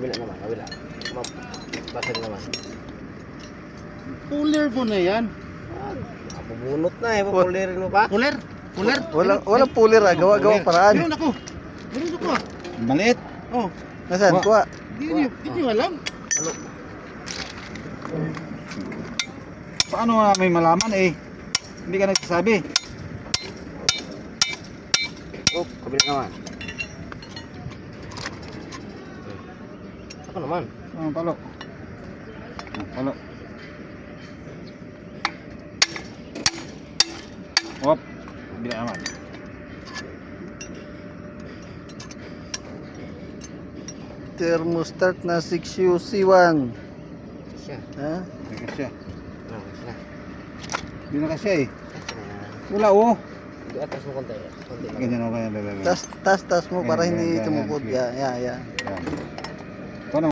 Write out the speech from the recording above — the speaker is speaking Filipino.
Kabila naman, kabila. Basag naman. Puller po na yan. Mabubunot na eh, pupulirin mo pa? Puller? Puller? Walang pulir ah. Gawa paraan. Meron ako. Meron ako ah. Maliit. Oh. Nasaan? Kuha. Hindi nyo alam. Ano? Paano nga may malaman eh? Hindi ka nagsasabi. Oh, kabila naman. Ako naman. Palo. Palo. Hop. Bila naman. Thermostat na 6UC1. Siya. Ha? Hindi ka siya. Ano, siya. Hindi na kasi eh. Siya. Wala oh. Di atas mo konti. Konti lang. Ganyan ako kaya bebe. Tas mo para Yan, hindi yan, tumukod. yan. Yan. Yan.